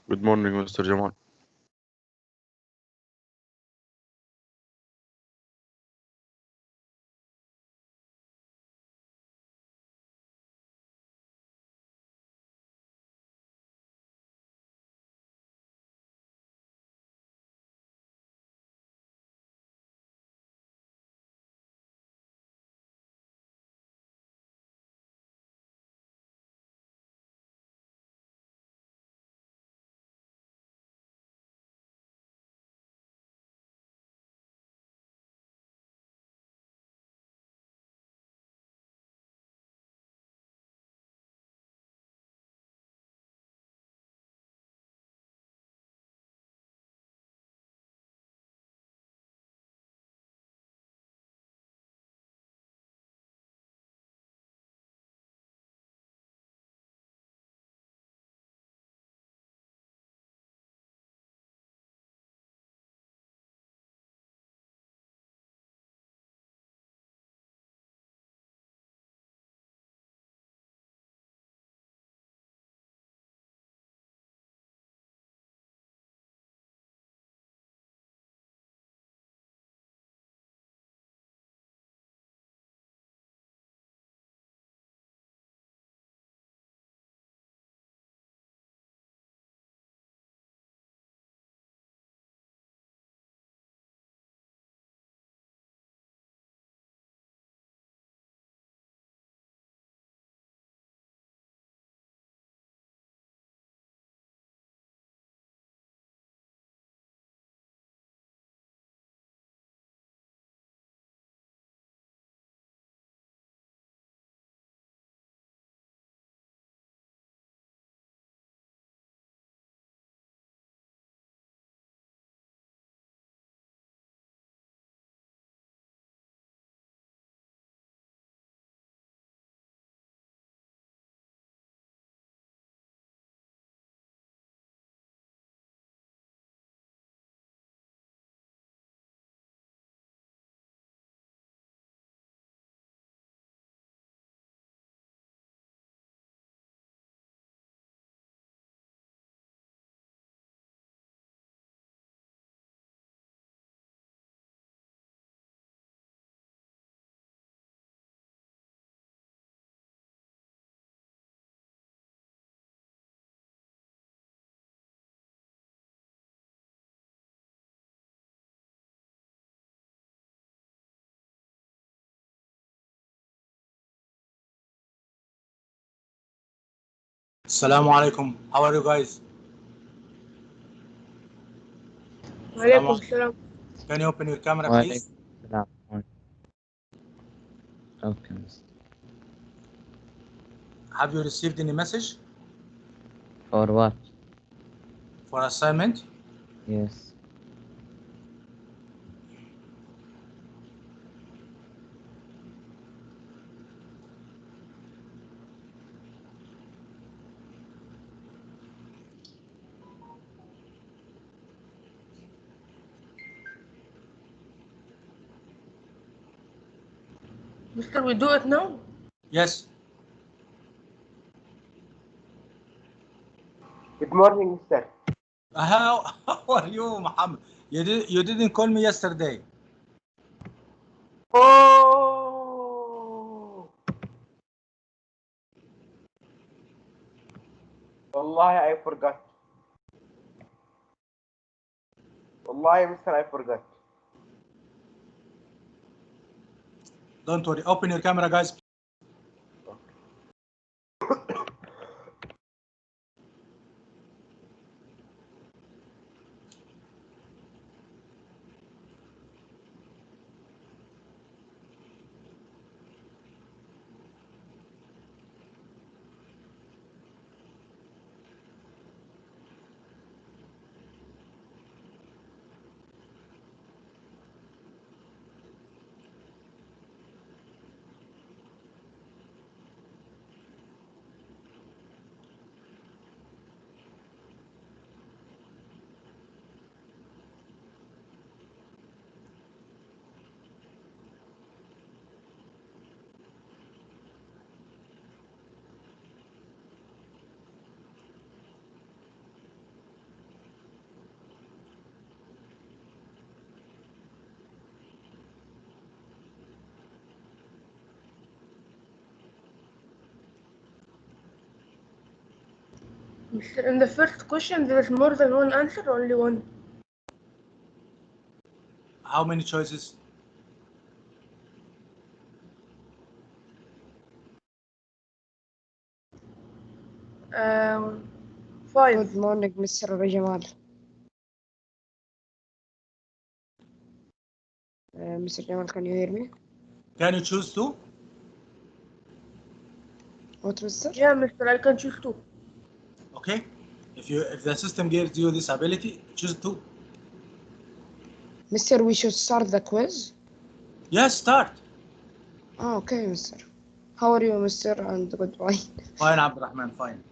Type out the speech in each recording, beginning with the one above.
Good morning, Mr. Jamal. Assalamu alaikum. How are you guys? Assalamu وعليكم alaikum. السلام. Can you open your camera, وعليكم please? السلام. Okay. Have you received any message For what? for assignment? Yes. Mister, we do it now? Yes. Good morning, mister. How are you, Muhammad? You didn't call me yesterday. Oh! Wallahi, I forgot. Wallahi, mister, I forgot. Don't worry. Open your camera, guys. Mister, in the first question, there is more than one answer, or only one? How many choices? Five. Good morning, Mr. Gamal. Mr. Jamal, can you hear me? Can you choose two? What, Mr.? Yeah, Mister, I can choose two. Okay. If the system gives you this ability, choose two. Mr., we should start the quiz? Yes, start. Oh, okay, Mr. How are you, Mr.? And goodbye. Fine, Abdurrahman, fine.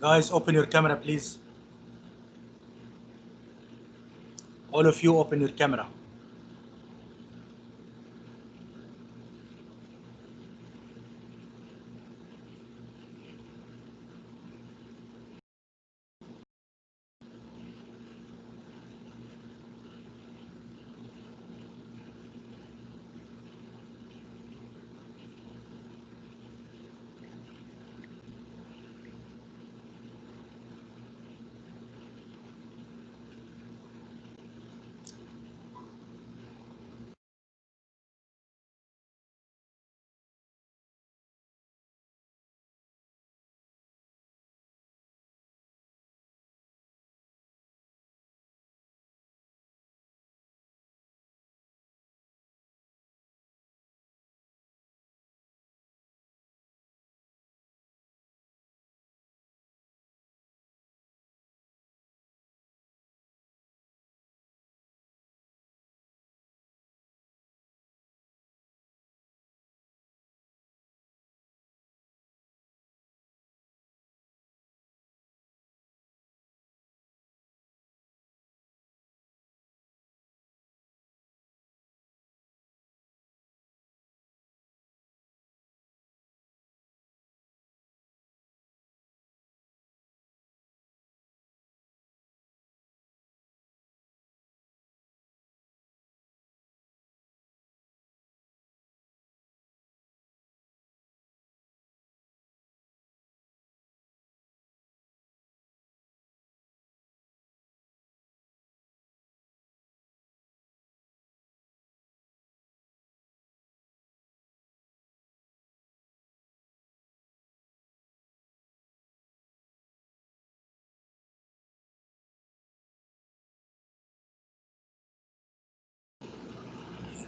Guys, open your camera, please. All of you, open your camera.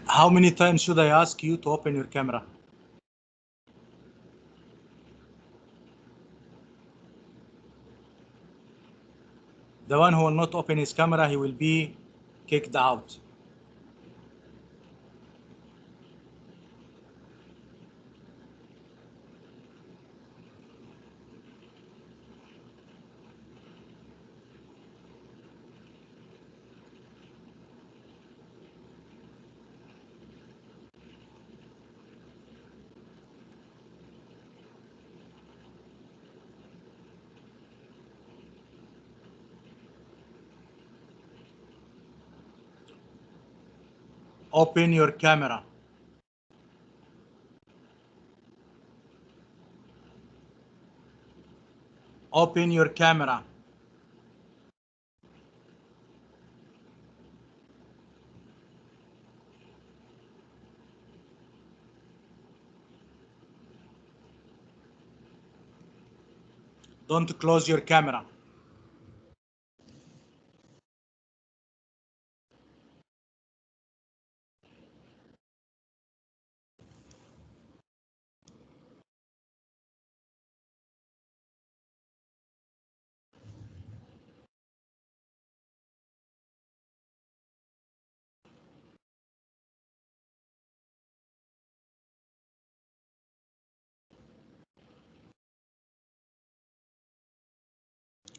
How many times should I ask you to open your camera? The one who will not open his camera, he will be kicked out. Open your camera. Open your camera. Don't close your camera.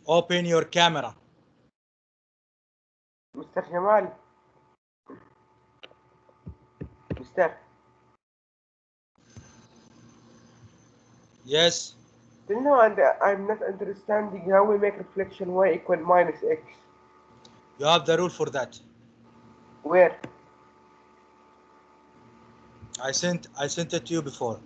Open your camera. Mr. Jamal. Mr. Yes. No, and I'm not understanding how we make reflection y equal minus x. You have the rule for that. Where? I sent it to you before.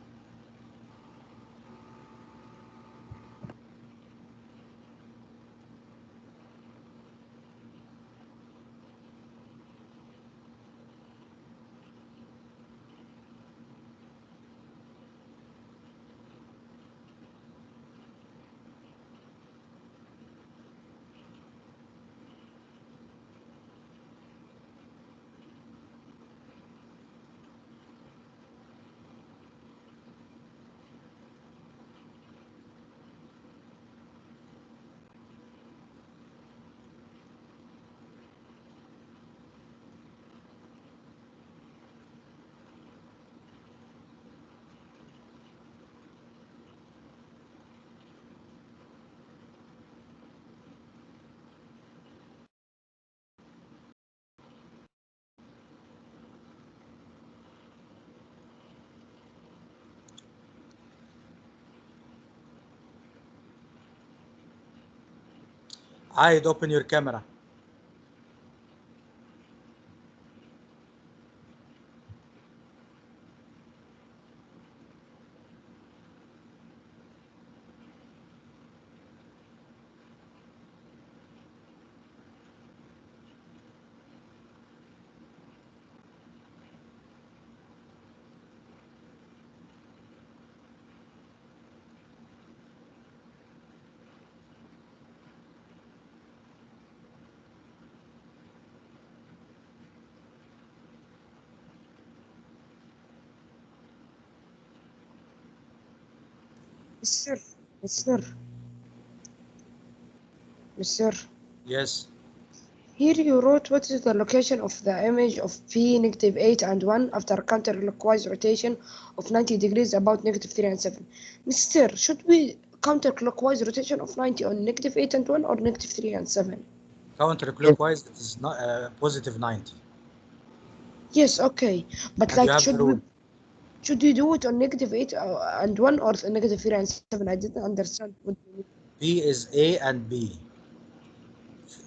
I'd open your camera. Mister, Mister, Mister. Yes. Here you wrote what is the location of the image of P negative 8 and 1 after counterclockwise rotation of 90 degrees about negative 3 and 7. Mister, should we counterclockwise rotation of 90 on negative 8 and 1 or negative 3 and 7? Counterclockwise, it is not positive 90. Yes, okay. But And you like, have the rule. should we do it on negative 8 and 1 or negative 3 and 7? I didn't understand what you mean. P is A and B.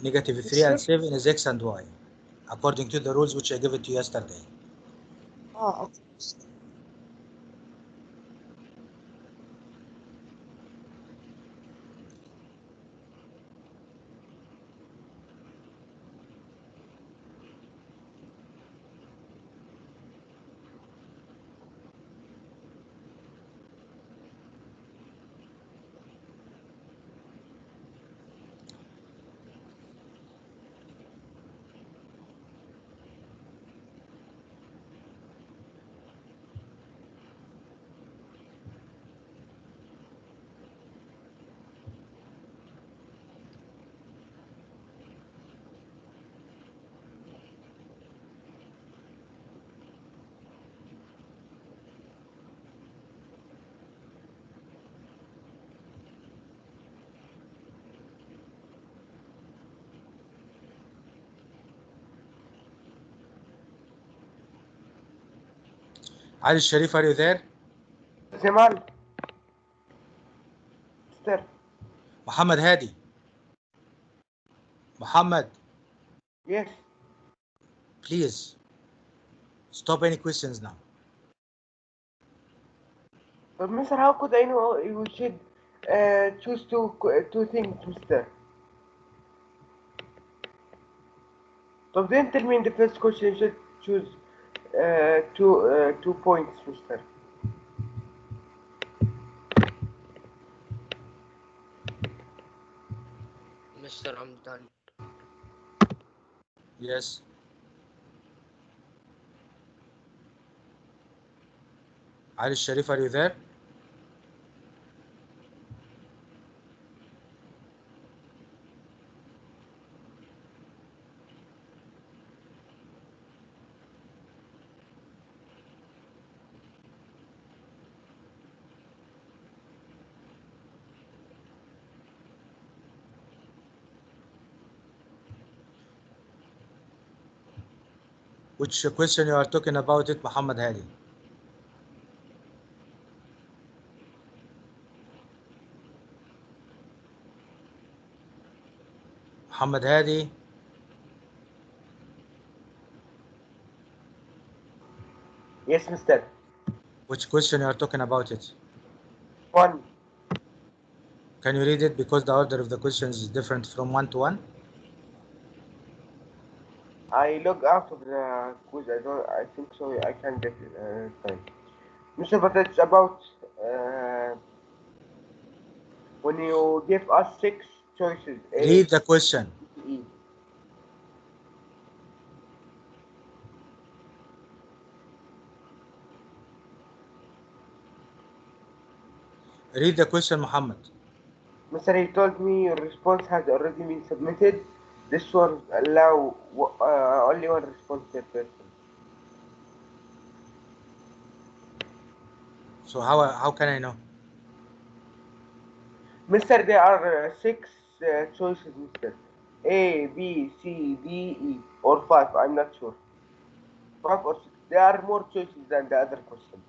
Negative 3 Mister? and 7 is X and Y. According to the rules which I gave it to you yesterday. Ah, okay. Mister. Ali Sharif, are you there? Jamal. Mr. Muhammad Hadi. Muhammad, Yes. please stop any questions now. But Mr. How could I know you should choose two things, Mr. So then tell me in the first question you should choose two points, Mr. Mr. I'm done. Yes. Ali Sharif, are you there? Which question you are talking about it, Muhammad Hadi? Muhammad Hadi, Yes, Mr. which question you are talking about it? One. Can you read it because the order of the questions is different from 1 to 1? I log out of the quiz. I think so. I can get time. Mr. But it's about when you give us 6 choices. A, Read the question. E. Read the question, Muhammad. Mr. He told me your response has already been submitted. This one allow only one response per person. So how can I know? Mr. There are 6 choices, Mr. A, B, C, D, E, or 5. I'm not sure. 5 or 6. There are more choices than the other question.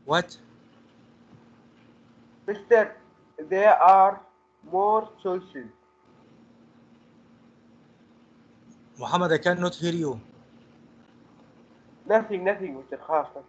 What? Mr. There are more choices. Muhammad, I cannot hear you. Nothing, Mr. خلاص nothing.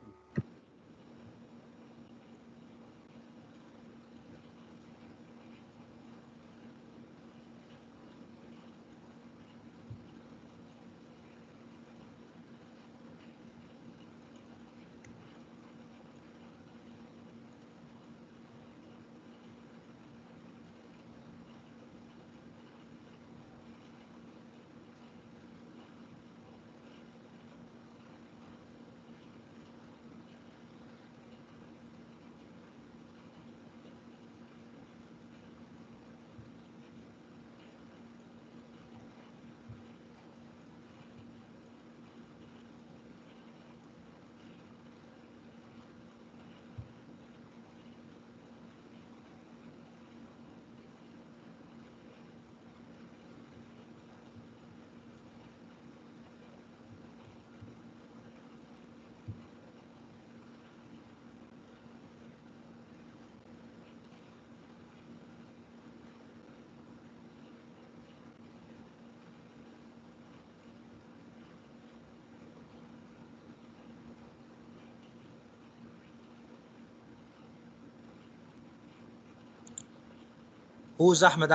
Who's Ahmed?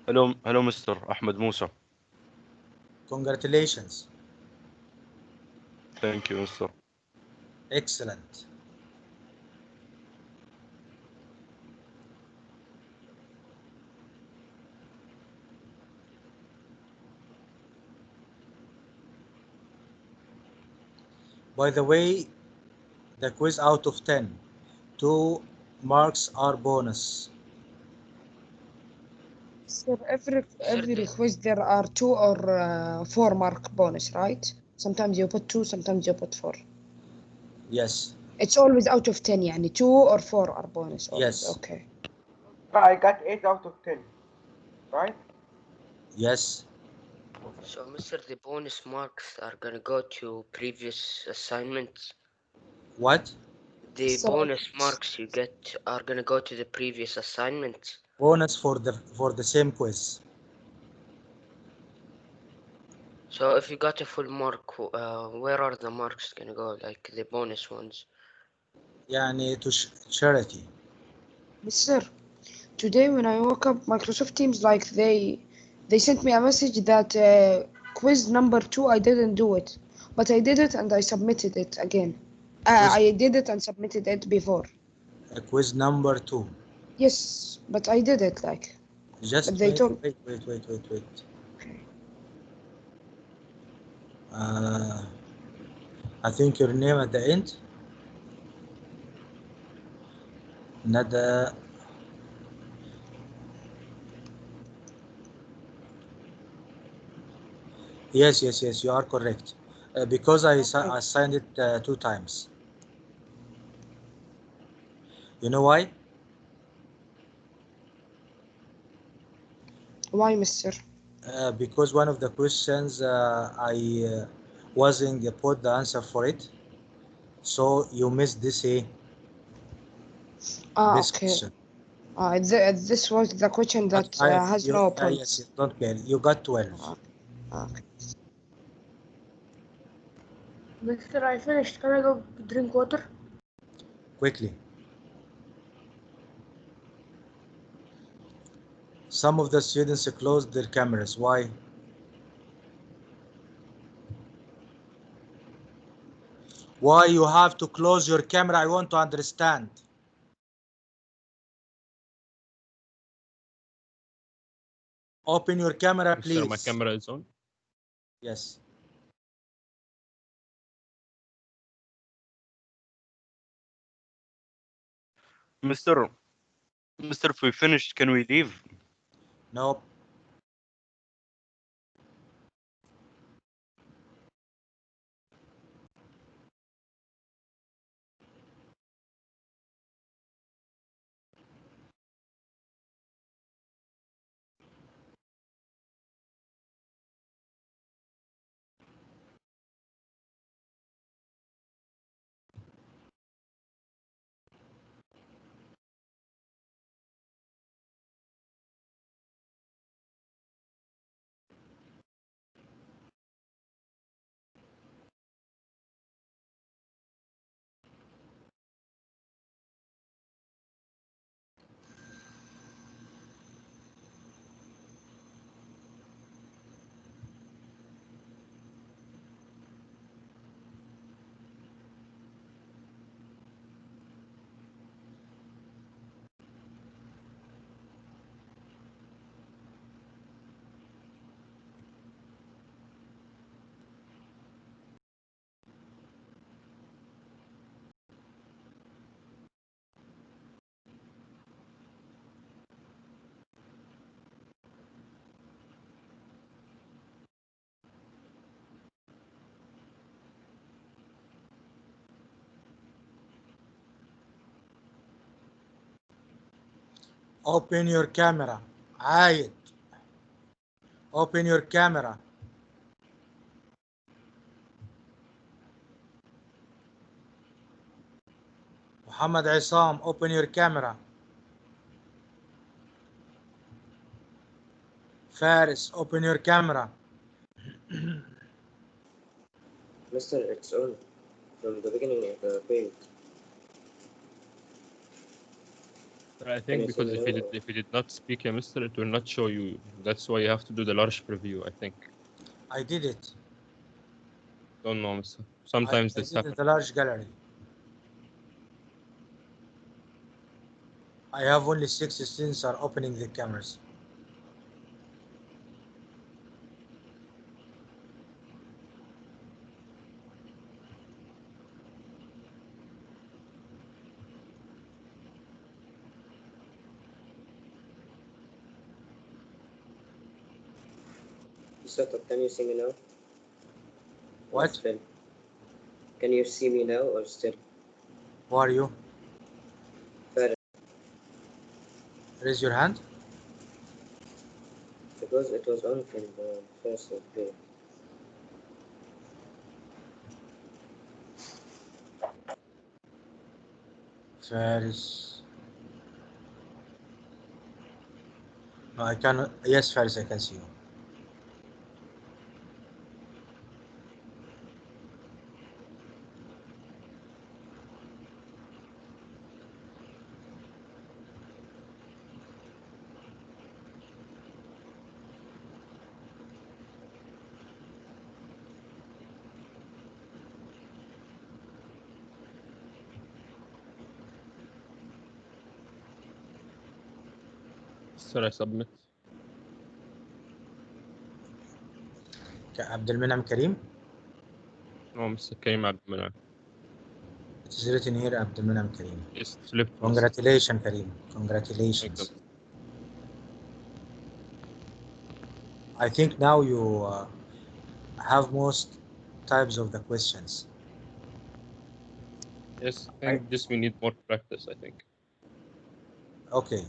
Hello, Mr. Ahmed Musa. Congratulations. Thank you, Mr. Excellent. By the way, the quiz out of 10, 2 marks are bonus. Sir, every quiz there are 2 or 4 mark bonus, right? Sometimes you put 2, sometimes you put 4. Yes. It's always out of 10, يعني 2 or 4 are bonus always. Yes. Okay. I got 8 out of 10. Right? Yes. So, Mr. The bonus marks are gonna go to previous assignments. What? The So, bonus marks you get are gonna go to the previous assignments. Bonus for the same quiz. So, if you got a full mark, where are the marks gonna go? Like the bonus ones? يعني to charity. Mr. Today when I woke up, Microsoft Teams they sent me a message that quiz number 2 I didn't do it, but I did it and I submitted it again. I did it and submitted it before. Quiz number 2. Yes, but I did it like. Just But they wait, told. wait. I think your name at the end. Nada. Yes, you are correct. Because I signed it 2 times. You know why? Why, Mister? Because one of the questions I wasn't put the answer for it, so you missed this this Okay. question. This was the question that has no points. Yes, don't care. You got 12. Okay. Mister, I finished. Can I go drink water? Quickly. Some of the students closed their cameras. Why? Why you have to close your camera? I want to understand. Open your camera, please. Sir, my camera is on. Yes. Mr. If we finished, can we leave? Nope. Open your camera. عايد. Open your camera. Muhammad Isam, open your camera. Faris, open your camera. Mister, it's on from the beginning of the page. I think because if you did not speak, Mister, it will not show you. That's why you have to do the large preview, I think. I did it. Don't know, Mister. Sometimes this I did happens. the large gallery. I have only 6 students are opening the cameras. Mister, can you see me now? What? Still? Can you see me now or still? Who are you? Faris. Raise your hand. because it was on from the first day. Faris. No, I cannot. Yes, Faris, I can see you. Sir, I submit. عبد المنعم Karim. No, Mr. Karim Abdulmanap. It is written here عبد المنعم Karim. It's flipped. Mr. Congratulations, Karim. Thank Congratulations. you. I think now you have most types of the questions. Yes, I think this we need more practice, I think. Okay.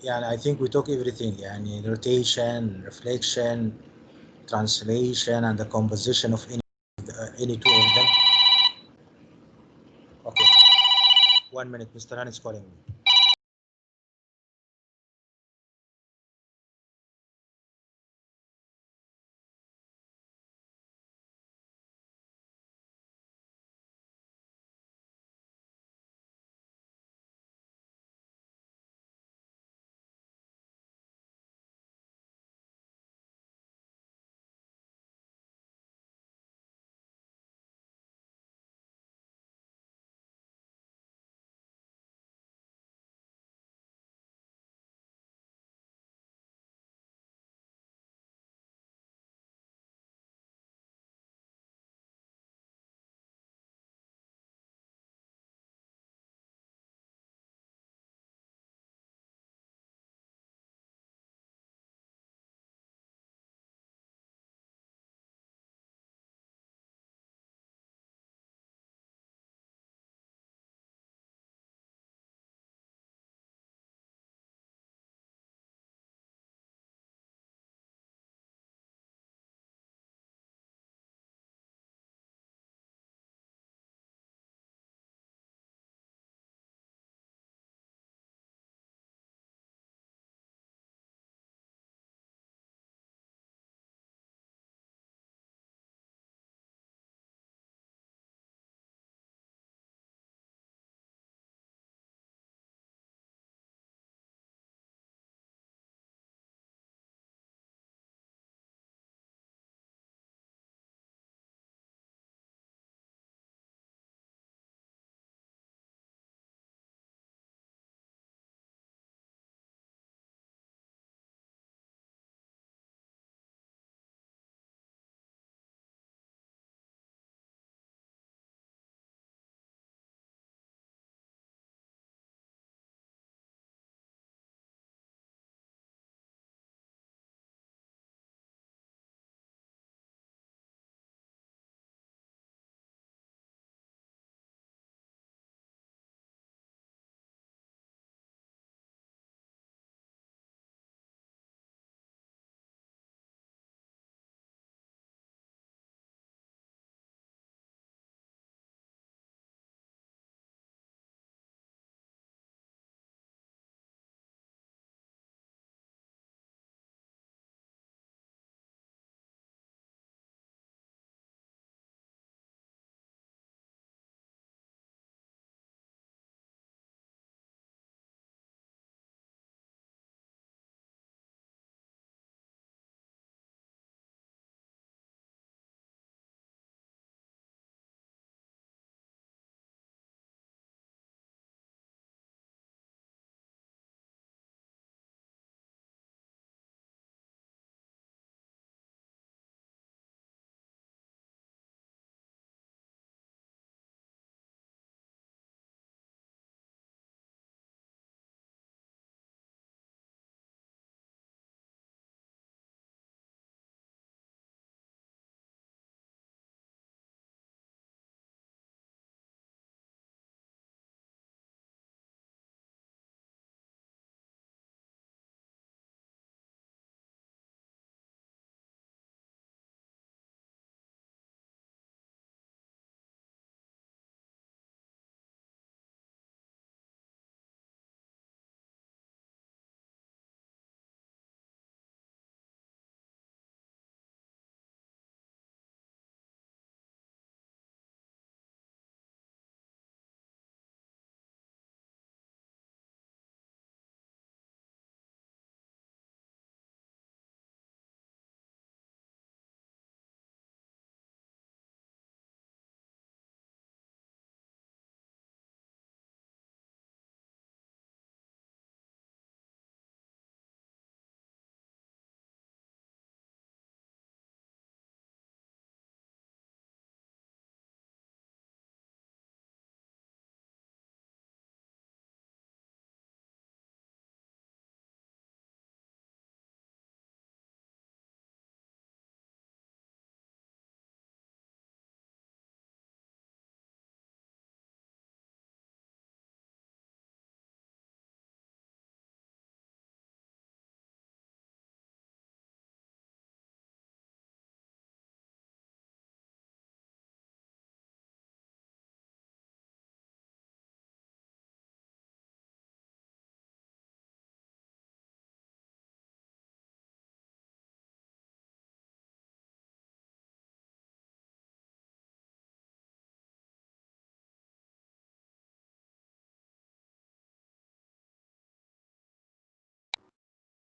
Yeah, I think we took everything. يعني rotation, reflection, translation, and the composition of any two of them. Okay. 1 minute, Mr. Han is calling me.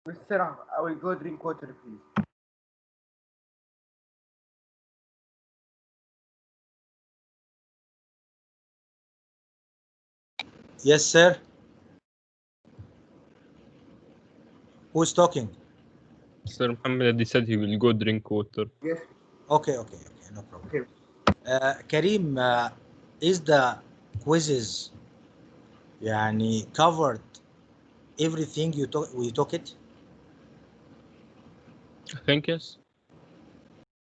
Mr. I will go drink water, please. Yes, sir. Who's talking? Sir Muhammad, he said he will go drink water. Yes. Okay, no problem. Okay. Karim, is the quizzes يعني covered everything we took it? I think yes.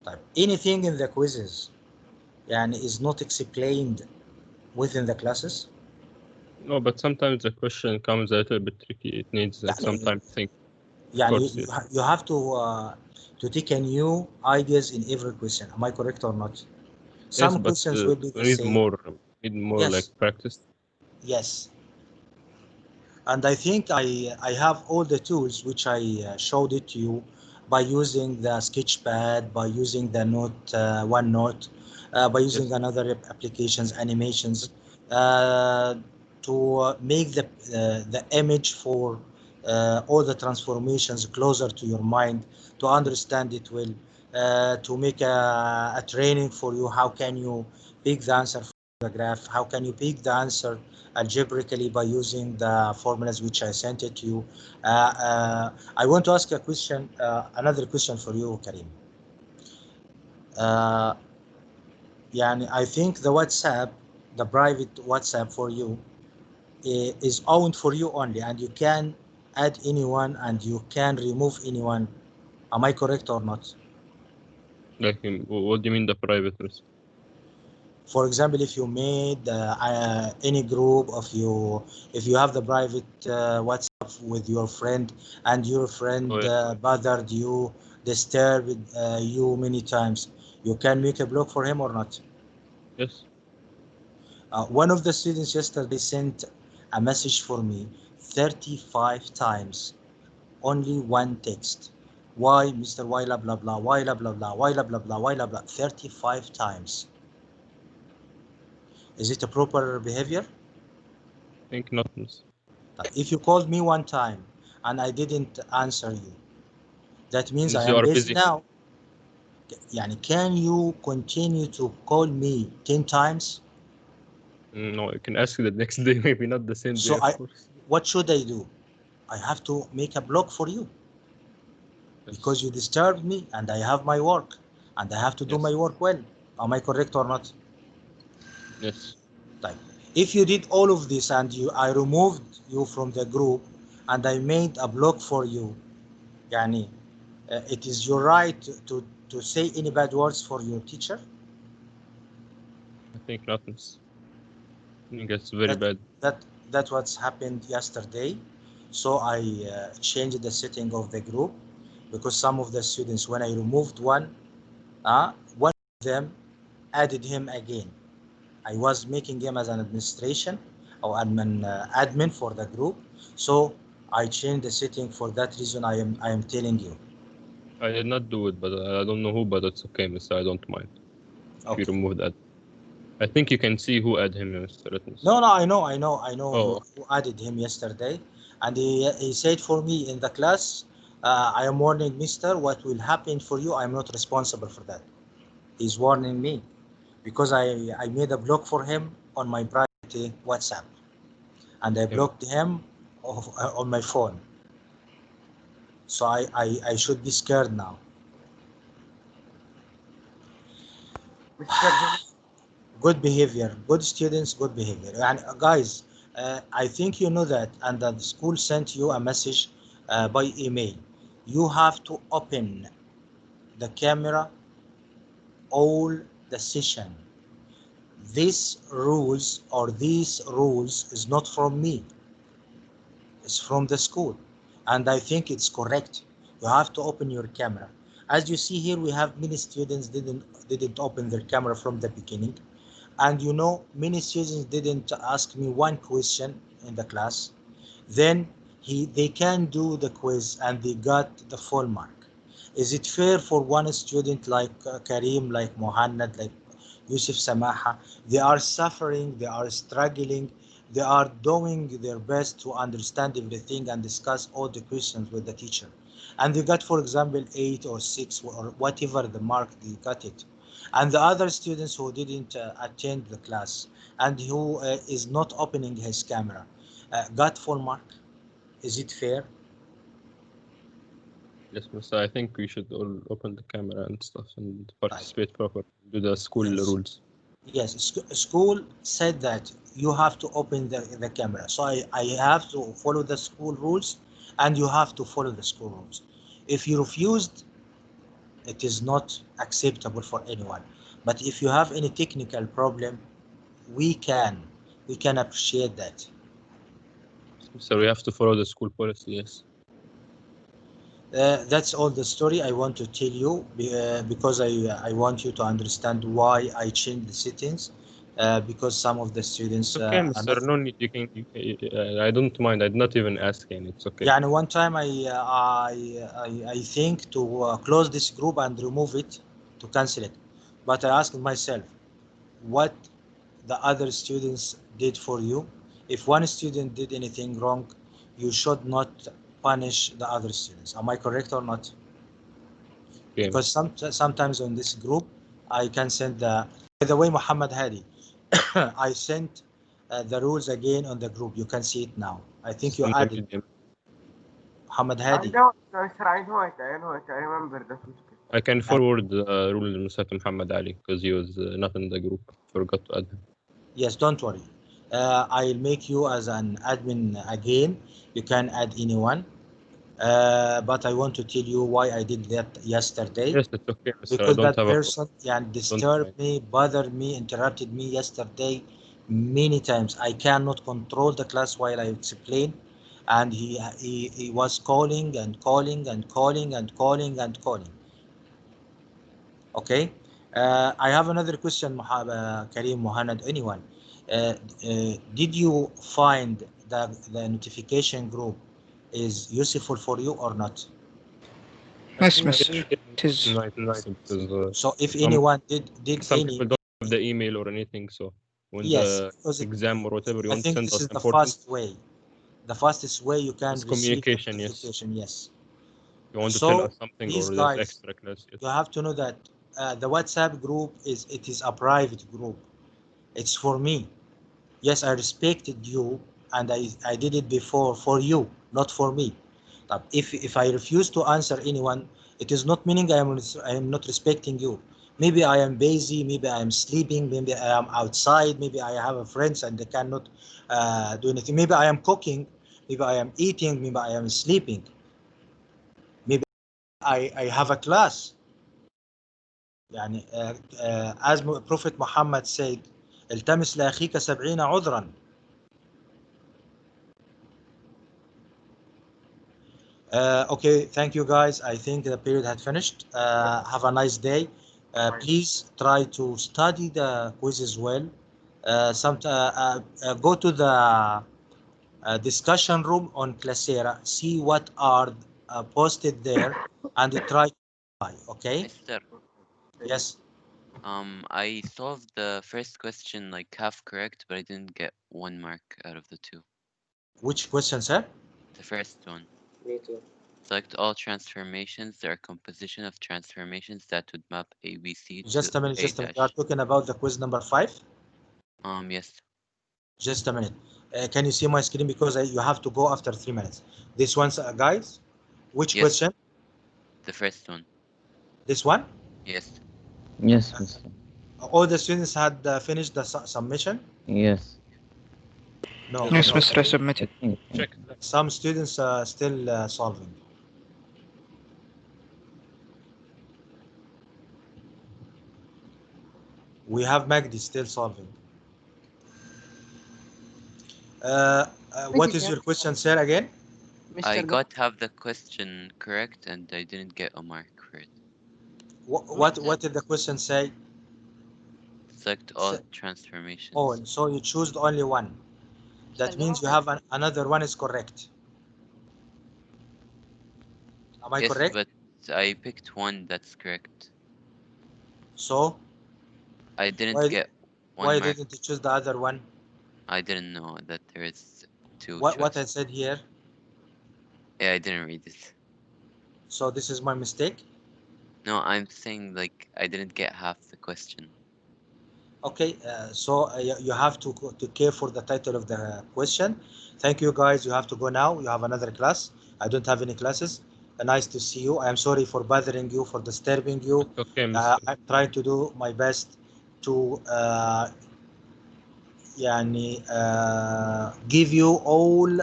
طيب, anything in the quizzes يعني is not explained within the classes? No, but sometimes the question comes a little bit tricky. It needs like some time to think. يعني course, you have to take a new ideas in every question. Am I correct or not? Some yes, but questions will be the we need same. more Yes. like practice. Yes. And I think I have all the tools which I showed it to you by using the Sketchpad, by using the OneNote, by using Yes. another applications, animations, to make the image for all the transformations closer to your mind, to understand it well, to make a training for you. How can you pick the answer for the graph? How can you pick the answer algebraically by using the formulas which I sent it to you? I want to ask a question, another question for you, Karim. يعني I think the WhatsApp, the private WhatsApp for you, is owned for you only, and you can add anyone and you can remove anyone. Am I correct or not? Like, what do you mean the privateness? For example, if you made any group of you, if you have the private WhatsApp with your friend and your friend bothered you, disturbed you many times, you can make a block for him or not? Yes. One of the students yesterday sent a message for me 35 times, only one text. Why, Mr. Why blah blah blah, why blah blah blah, why blah blah blah, why blah blah, 35 times. Is it a proper behavior? I think not. If you called me one time and I didn't answer you, that means I you am are busy busy now. يعني can you continue to call me 10 times? No, you can ask the next day, maybe not the same day, So of course. what should I do? I have to make a block for you. Yes. Because you disturbed me and I have my work and I have to do my work well. Am I correct or not? Yes. Like, if you did all of this and I removed you from the group and I made a block for you, يعني, it is your right to say any bad words for your teacher? I think not. I think it's very bad. That's what's happened yesterday. So I changed the setting of the group because some of the students, when I removed one of them added him again. I was making him as an administration or admin for the group. So I changed the setting for that reason. I am telling you. I did not do it, but I don't know who, but it's okay, Mr. I don't mind. If you remove that. I think you can see who added him, Mr. No, I know who added him yesterday. And he said for me in the class, I am warning Mister, what will happen for you, I'm not responsible for that. He's warning me because I made a block for him on my private WhatsApp. And I blocked him on my phone. So I should be scared now. Good behavior, good students, good behavior. And guys, I think you know that, and the school sent you a message by email. You have to open the camera all the session. These rules is not from me. It's from the school, and I think it's correct. You have to open your camera. As you see here, we have many students didn't open their camera from the beginning. And you know, many students didn't ask me one question in the class. Then they can do the quiz and they got the full mark. Is it fair for one student like Karim, like Mohannad, like Yusuf Samaha? They are suffering, they are struggling, They are doing their best to understand everything and discuss all the questions with the teacher. And they got, for example, 8 or 6 or whatever the mark they got it. And the other students who didn't attend the class and who is not opening his camera got full mark. Is it fair? Yes, Mister. I think we should all open the camera and stuff and participate properly. Do the school Yes. rules. Yes, school said that you have to open the camera. So I have to follow the school rules and you have to follow the school rules. If you refused, it is not acceptable for anyone. But if you have any technical problem, we can appreciate that. So we have to follow the school policy. Yes. That's all the story I want to tell you because I want you to understand why I changed the settings because some of the students It's okay, are Mister. not. No need. You can. I don't mind. I did not even ask, and it's okay. يعني one time I think to close this group and remove it to cancel it, but I asked myself what the other students did for you. If one student did anything wrong, you should not punish the other students. Am I correct or not? Okay. Because sometimes on this group I can send the. By the way, Muhammad Hadi, I sent the rules again on the group. You can see it now. I think you Send them to added them. Muhammad I Hadi. know, no, sir, I know it. I remember that. I can forward the rule to Mr. Muhammad Ali because he was not in the group. Forgot to add him. Yes, don't worry. I'll make you as an admin again. You can add anyone. But I want to tell you why I did that yesterday. Yes, it's okay, Mister. I Because don't that have a person disturbed me, bothered me, interrupted me yesterday many times. I cannot control the class while I explain. And he was calling and calling and calling and calling and calling. Okay. I have another question, Kareem, Mohanad, anyone. Did you find that the notification group is useful for you or not? Yes, Mister. It is. nice because So if some anyone did some any, people don't have the email or anything. So when yes, the because exam or whatever you I want to think send this us is the important, fast way. The fastest way you can it's receive the communication. Yes, notification. Yes. you want to tell So us something these or there's guys, extra class. Yes. you have to know that the WhatsApp group is a private group. It's for me. Yes, I respected you and I did it before for you, not for me. But if I refuse to answer anyone, it is not meaning I am not respecting you. Maybe I am busy, maybe I am sleeping, maybe I am outside, maybe I have a friends and they cannot do anything. Maybe I am cooking, maybe I am eating, maybe I am sleeping. Maybe I have a class. يعني as Prophet Muhammad said, التمس لأخيك 70 عذرا. Okay, thank you guys. I think the period had finished. Have a nice day. Please try to study the quizzes well. Go to the discussion room on Classera, see what are posted there, and try to apply. Okay? Mister, Yes. I solved the first question like half correct, but I didn't get 1 mark out of the 2. Which question, sir? The first one. Me too. Select all transformations. There are composition of transformations that would map ABC Just to a minute. A Just a minute. dash. You are talking about the quiz number 5. Yes. Just a minute. Can you see my screen because you have to go after 3 minutes. This one, guys. Which Yes. question? The first one. This one? Yes. Yes, Mister. All the students had finished the submission? Yes. No. Yes, no. Mister. I submitted. Check. Some students are still solving. We have Magdi still solving. What is your question, sir, again? I got half the question correct and I didn't get a mark for it. What did the question say? Select all transformations. Oh, so you choose only one. That means you have another one is correct. Am I Yes, correct? but I picked one that's correct. So I didn't get 1 why mark. didn't you choose the other one? I didn't know that there is two What I choices. said here? Yeah, I didn't read it. So this is my mistake. No, I'm saying like I didn't get half the question. Okay, so you have to care for the title of the question. Thank you, guys. You have to go now. You have another class. I don't have any classes. Nice to see you. I am sorry for bothering you, for disturbing you. It's okay, Mr. I'm trying to do my best to يعني give you all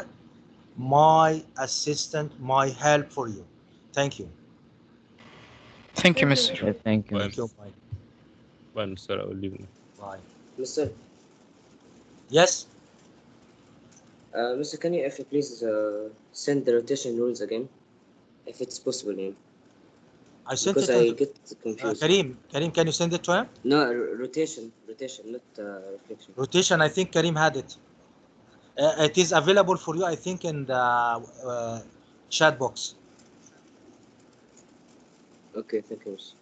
my assistance, my help for you. Thank you. Thank you, Mr. Yeah, thank you, Bye, Thank you. Mr. Bye. Bye, Mr. I will leave now. Bye. Mr. Yes. Mr. Can you, if you please, send the rotation rules again, if it's possible, yeah. I sent Because it I to get confused. Karim. Karim, can you send it to him? No, rotation, not reflection. Rotation, I think Karim had it. It is available for you, I think, in the chat box. Okay, thank you, Mr.